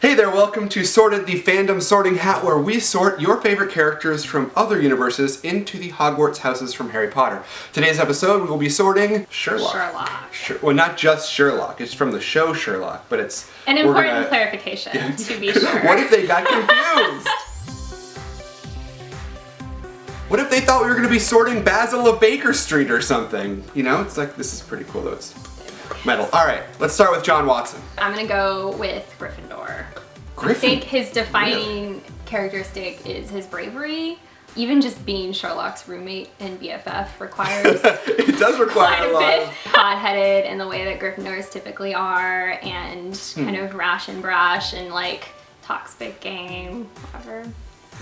Hey there, welcome to Sorted, the fandom sorting hat where we sort your favorite characters from other universes into the Hogwarts houses from Harry Potter. Today's episode we will be sorting Sherlock. Well, not just Sherlock, it's from the show Sherlock, but it's... An important clarification, to be sure. What if they got confused? What if they thought we were going to be sorting Basil of Baker Street or something? You know, it's like, this is pretty cool though. It's metal. Alright, let's start with John Watson. I'm gonna go with Gryffindor. I think his defining characteristic is his bravery. Even just being Sherlock's roommate and BFF requires it does require a lot of hot-headed in the way that Gryffindors typically are, and kind of rash and brash and like talks big game, whatever.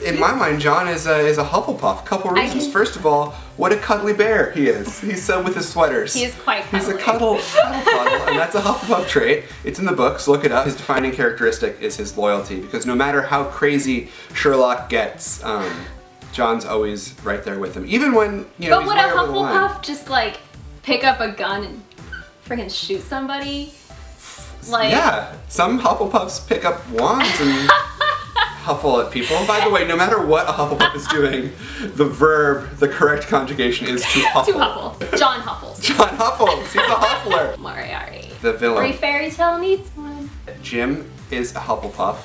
In my mind, John is a Hufflepuff. Couple reasons. First of all, what a cuddly bear he is. He's so with his sweaters. He is quite cuddly. He's a cuddle, and that's a Hufflepuff trait. It's in the books, look it up. His defining characteristic is his loyalty, because no matter how crazy Sherlock gets, John's always right there with him. Even when, you know, but would a Hufflepuff just like pick up a gun and freaking shoot somebody? Like, yeah, some Hufflepuffs pick up wands and huffle at people. By the way, no matter what a Hufflepuff is doing, the correct conjugation is to huffle. To huffle. John Huffles. John Huffles. He's a huffler. Moriarty. The villain. Every fairy tale needs one. Jim is a Hufflepuff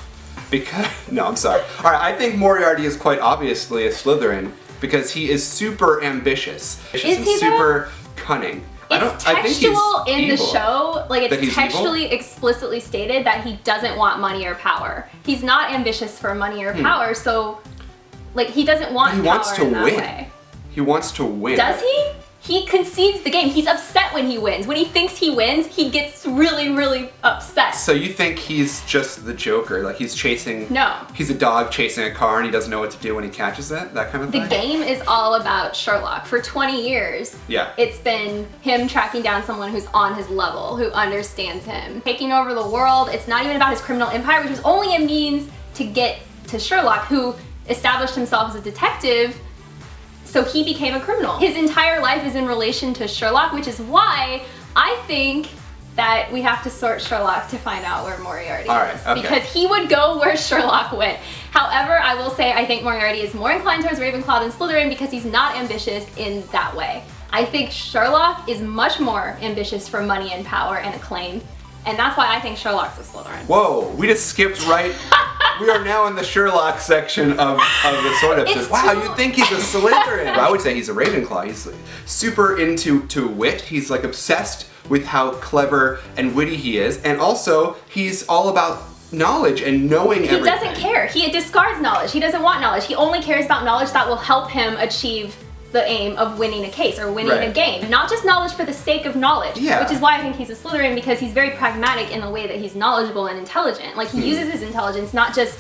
because... No, I'm sorry. Alright, I think Moriarty is quite obviously a Slytherin because he is super ambitious. Is he super cunning. It's textual in the show, like it's textually evil? Explicitly stated that he doesn't want money or power. He's not ambitious for money or power, so like he doesn't want power in that way. He wants to win. Does he? He concedes the game. He's upset when he wins. When he thinks he wins, he gets really, really upset. So you think he's just the Joker? Like he's chasing... No. He's a dog chasing a car and he doesn't know what to do when he catches it? That kind of thing? The game is all about Sherlock. For 20 years, it's been him tracking down someone who's on his level, who understands him. Taking over the world. It's not even about his criminal empire, which was only a means to get to Sherlock, who established himself as a detective. So he became a criminal. His entire life is in relation to Sherlock, which is why I think that we have to sort Sherlock to find out where Moriarty is. Okay. Because he would go where Sherlock went. However, I will say I think Moriarty is more inclined towards Ravenclaw than Slytherin because he's not ambitious in that way. I think Sherlock is much more ambitious for money and power and acclaim. And that's why I think Sherlock's a Slytherin. Whoa, we just skipped right. We are now in the Sherlock section of the sort of. Wow, you think he's a Slytherin? I would say he's a Ravenclaw. He's like super into wit. He's like obsessed with how clever and witty he is. And also, he's all about knowledge and knowing everything. He doesn't care. He discards knowledge. He doesn't want knowledge. He only cares about knowledge that will help him achieve the aim of winning a case or winning a game. Not just knowledge for the sake of knowledge, which is why I think he's a Slytherin, because he's very pragmatic in the way that he's knowledgeable and intelligent. Like he uses his intelligence, not just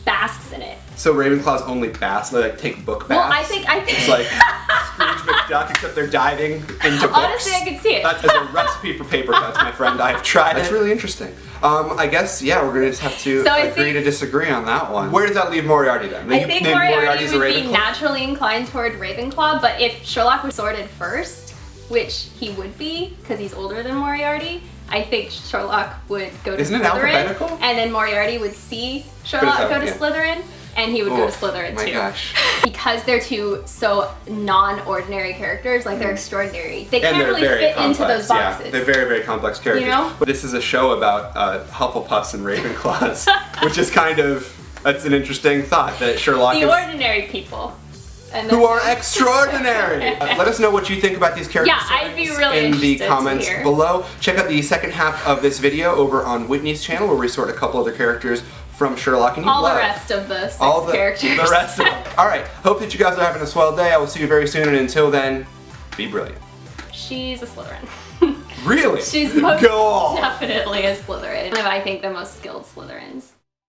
basks in it. So Ravenclaws only bask, they like take book baths? Well, I think it's like Scrooge McDuck, except they're diving into books. Honestly, I could see it. That is a recipe for paper cuts, my friend. I have tried it. That's really interesting. I guess, yeah, we're gonna just have to agree to disagree on that one. Where does that leave Moriarty then? I think Moriarty would be naturally inclined toward Ravenclaw, but if Sherlock was sorted first, which he would be, because he's older than Moriarty, I think Sherlock would go to Slytherin. Isn't it alphabetical? And then Moriarty would see Sherlock go to Slytherin, and he would go to Slytherin too. My gosh. Because they're two so non-ordinary characters, like they're extraordinary. They can't really fit into those boxes. Yeah, they're very, very complex characters. You know? But this is a show about Hufflepuffs and Ravenclaws, which is kind of, that's an interesting thought, that Sherlock is... The ordinary people. Who are extraordinary! Let us know what you think about these characters I'd be really in the comments below. Check out the second half of this video over on Whitney's channel, where we sort a couple other characters from Sherlock and all the rest of the characters. The rest of them. Alright, hope that you guys are having a swell day. I will see you very soon, and until then, be brilliant. She's a Slytherin. Really? She's most definitely a Slytherin. One of, I think, the most skilled Slytherins.